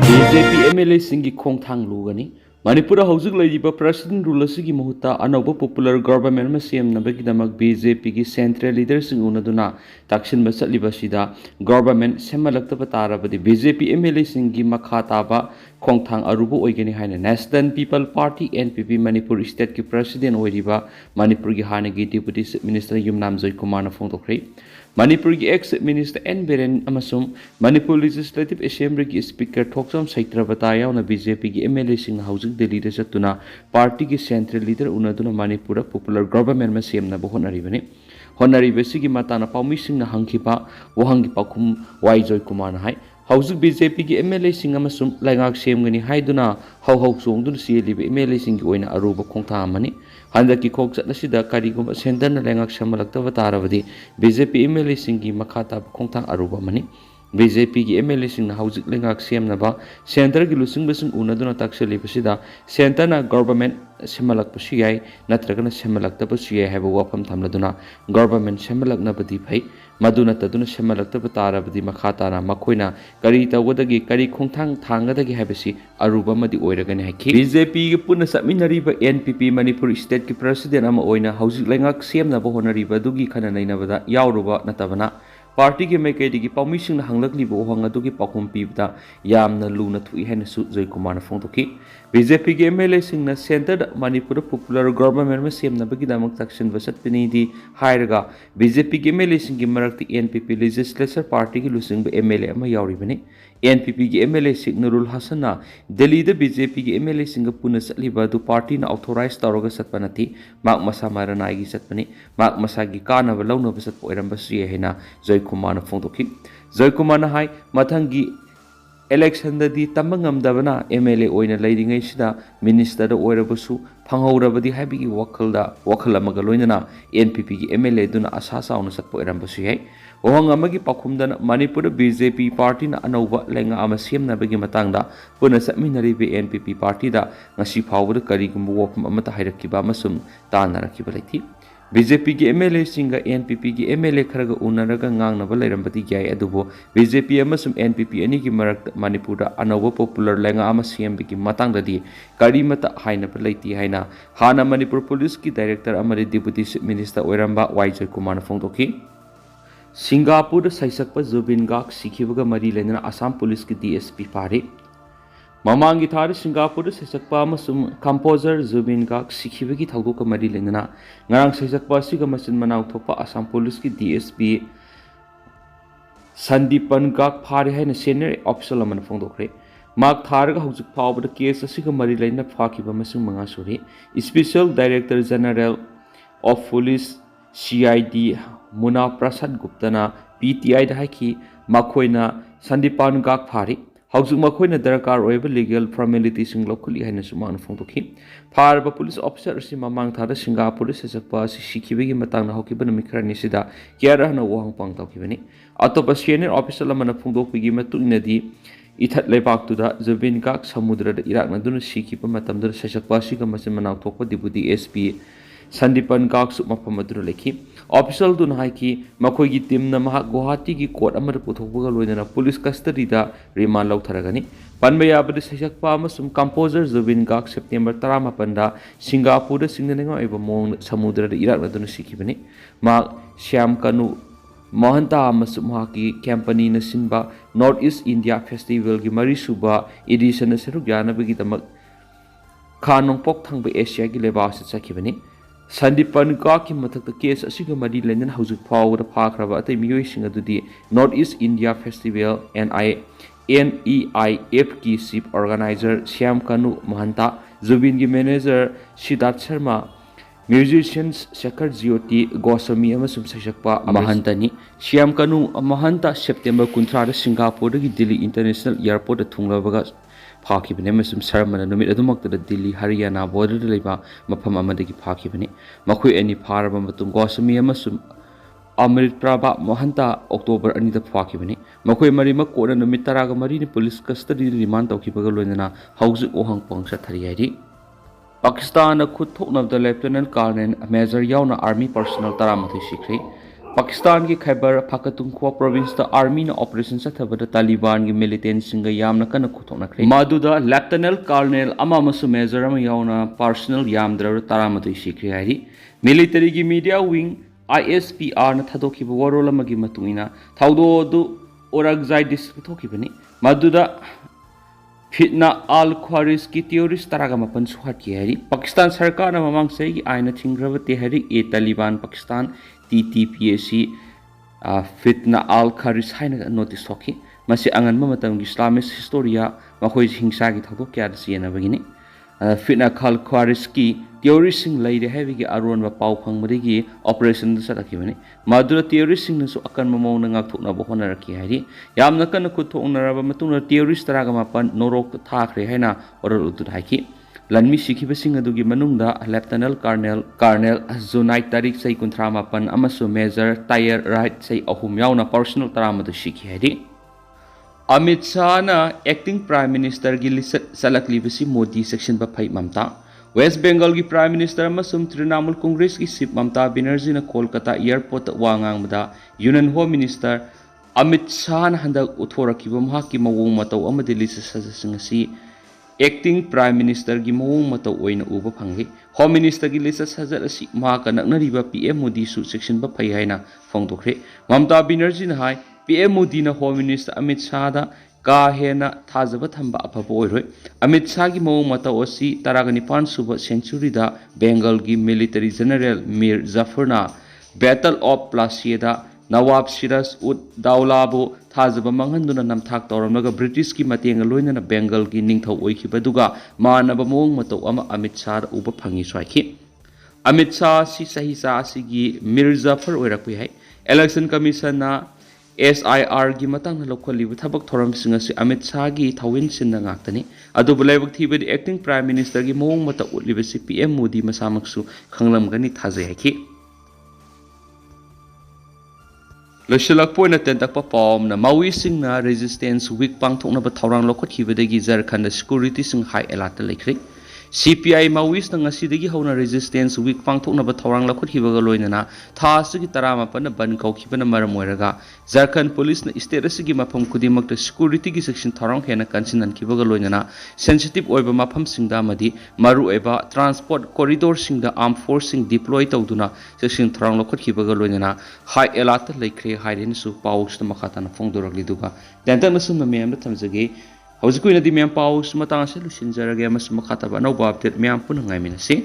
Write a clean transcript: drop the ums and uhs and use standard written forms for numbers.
BJP MLA singi khongthang lugani Manipura haujuk laiba president rule asigi mahuta anauba popular government ma semnabagi damak BJP gi central leader sing unaduna taksin ba satliba sida government semalakta tarabadi BJP MLA singi makha taba khongthang arubu oigani haina National People Party NPP Manipur state ki president oiriba Manipur gi hanagi deputy minister Yumnam Joy Kumar na phongtokhrei Manipur ki ex minister N Beren amasum Manipur Legislative Assembly ki speaker Thokcham Saitra bataya na BJP ki MLA sing haujuk Delhi da chatuna party ki central leader unaduna Manipur popular government ma semna bo honaribani honaribasi ki matana paumi sing na hangkipa wahangi pakhum Wai Joy Kumar na hai haujuk BJP ki MLA sing amasum laingak semgani haiduna hau chongdun sieliba MLA sing ki oina aruba khongtha amani handaki khok chatlasida karigum center na laingak samalakta tarabadi BJP MLA sing ki makhata khongthang aruba mani BJP ki MLA sing na haujuk laingak semnaba center ki lusing basing unaduna takseli basida center na government semalak pasiyai natragana semalakta pasiyai haiba wafam thamladuna government semalak na badi phai maduna taduna semalakta tarabadi makhata na makoina kari tawdagi kari khongthang thangadagi haibasi aruba madi oiragani haiki BJP ki punna saminariba NPP Manipur state ki president ama oina haujuk laingak semnaba honariba dugi khana nainabada yauruba natabana party ki maikadi ki pamising na hanglaklibo ohanga dugi pakhum pibda yamna luna thui haina su Joy Kumar na phongtoki BJP ki MLA sing na center Manipur popular government ma semnabagi damak taksin basat pinidi hairaga BJP ki MLA sing ki marakti NPP legislature party ki lusing ba MLA ama yauribani NPP ki MLA sing Nurul Hasan na Delhi da BJP ki MLA sing puna satliba du party na authorized taroga satpanati mak masa marana gi satpani mak masa gi kana ba launa basat poiramba siye hena Joy Kumar na phongtoki Joy Kumar na hai Mathangi Election da di tamba ngamdabana MLA oina leiringai sida minister da oirabasu phanghourabadi habigi wakal amaga loinana NPP ki MLA duna asa sauna satpo irambasu yai ohang amagi pakhumdana Manipur BJP party na anauba lenga ama semnabagi matangda puna satminaribe NPP party da ngasi phawda karigumbu wafam amata hairakiba masum tanarakiba laithi BJP ki MLA singa NPP ki MLA kharaga unaraga ngangnaba lairambati gyai adubo BJP amasum NPP ani ki marak Manipur da anauba popular lenga ama CMB ki matangda di kari mata haina laiti haina hana Manipur police ki director amari deputy minister oiramba Wai Joy Kumar na phongtoki Singapore saisakpa Zubin Gak sikhibaga mari lenana Assam police ki DSP pare Mamangi thar Singapore saisakpa amasum composer Zubin Gak sikhibagi thaudoka mari lenana ngarang saisakpa siga masin manau thokpa Assam police ki DSP Sandipan Gak phare haina senior official amana phongdokre mak tharga haujuk phawbada case asiga mari laina phakiba masung manga suri special director general of police CID Muna Prasad Gupta na PTI da haiki makoina Sandipan Gak phari haujuk makoina darakar oiba legal formalities sing locally haina sumana phongtoki pharba police officer si mamang thada Singapore sesakpa sikhibegi matang na hokiba namikrani sida kyara na wahang pang tawkibani atopa senior officer lamana phongdokpigi matunadi ithat lebak tuda Zubin Gak samudra da Iraq na duna sikhipa matamda sesakpa siga masin manaw thokpa deputy SP Sandipan Gak su mapamadura lekhi official dun haiki makoi gi team na maha Guwahati gi court amar puthokbaga loinana police custody da remand lautharagani panbaya bade sesakpa amasum composer Zubin Gak September 18 da Singapore da singnenga eba mong samudra da Iraq na dun sikhibani ma Syam Kanu Mahanta amasum haki company na sinba North East India Festival gi marisuba edition na seruk yana bagi tamak khanong pok thangba Asia gi leba se sakhibani Sandipan Gak ki mathakta case asiga mari lenan haujuk phawda phakraba atai miyoi sing adudi North East India Festival NEIF ki chief organizer Syam Kanu Mahanta Zubin gi manager Sidat Sharma musicians Shankar Jyoti Goswami amasum sasakpa Mahantani Syam Kanu Mahanta September 13 da Singapore gi Delhi International Airport da thunglabaga phakibane masum sarmana numit adumakta da Delhi Haryana border da leba mafam amadagi phakibane makhoi ani pharaba matung Goswami amasum Amrit Prabha Mahanta October 2 da phakibane makhoi mari makona numit taraga mari ni police custody remand tawkibaga loinana hauju ohang pangsa thari hari Pakistan khut thoknabda Lieutenant Colonel Major yauna Army personnel taramathai sikri. Pakistan ki Khyber Pakhtunkhwa province da Army na operation sathabada Taliban ki militant singa yamna kana khuthoknakri. Maduda Lieutenant Colonel amasu Major ama yauna personnel yamdra taramathai sikri hari. Military ki media wing ISPR na thadokhiba warol amagi matungina thaudo du Orakzai district thokibani. Maduda Fitna al Khwaris ki terrorist taraga mapan suhat ki hari. Pakistan sarkar na mamang say ki aina thingrava te hari e Taliban Pakistan TTPAC Fitna al Khwaris haina notice thoki. Masi angan mamatam ki Islamist historia makhoi hingsa ki thadok kya siyana bagini. Fitna al Khwaris ki terrorist sing laide heavy ki aron ba pau phangmari ki operation da saraki bani. Madura terrorist sing nasu akan mamong na ngakthokna ba hona raki hari. Yamna kana kuthokna raba matungna terrorist taraga mapan norok thakre haina oral utud haiki. Lanmi sikhiba sing adugi manungda Lieutenant Colonel Junai Tarik sai kunthra mapan amasu Major Tire Right sai ahum yauna personal taramadu sikhi hari. Amit Shah na acting Prime Minister gi salakli basi Modi section ba phai mamta. West Bengal ki Prime Minister masum Trinamool Congress ki Sip Mamta Banerjee na Kolkata airport wangang mada Union Home Minister Amit Shah na handag uthorakiba mahaki mawong mataw amadi lisa sajasingasi acting Prime Minister ki mawong mataw oina uba phanggi Home Minister ki lisa sajasi mahaka naknariba PM Modi su section ba phai haina phongdokre Mamta Banerjee na hai PM Modi na Home Minister Amit Shah da ka hena thajaba thamba afaba oiroi Amit Shah gi mawong mata osi taragani suba century da Bengal gi military general Mir Zafar na Battle of Plassey da Nawab Siraj ud Dawla bu thajaba manghanduna namthak tawramnaga British ki matenga loina na Bengal gi ningthau oikiba duga manaba mawong mata ama Amit Shah uba phangi swaiki Amit Shah si sahi sa asigi Mir Zafar oirakpi hai Election Commission na SIR gi matang na lokholiba thabak thoram singasi Amit Shah gi thawin sinna ngaktani adubu laibak thibadi acting Prime Minister gi mawong mata utlibasi PM Modi masamaksu khanglamgani thajai haki Loshilak point tentak pa pom na Maui sing na resistance week pangthokna ba thawrang lokhothibadagi Jharkhand security sing high alert laikri CPI Maoist na ngasidagi hauna resistance week pangthokna ba thawrang lakhothibaga loinana tha asigi tarama pana ban kaukhiba na maram oiraga Jharkhand police na state asigi mafam kudimak security gi section thawrang hena kansinan khibaga loinana sensitive oiba mafam singda madi maru eba transport corridor singda armed force sing deploy tawduna section thawrang lakhothibaga loinana high alert laikre hairen su paus na makhata na phongdoragli duga tentang na sumna mem na thamjage Hausi ko na di miyang paus matang sa lusin jarage mas makataba na update miyang punang ngayon si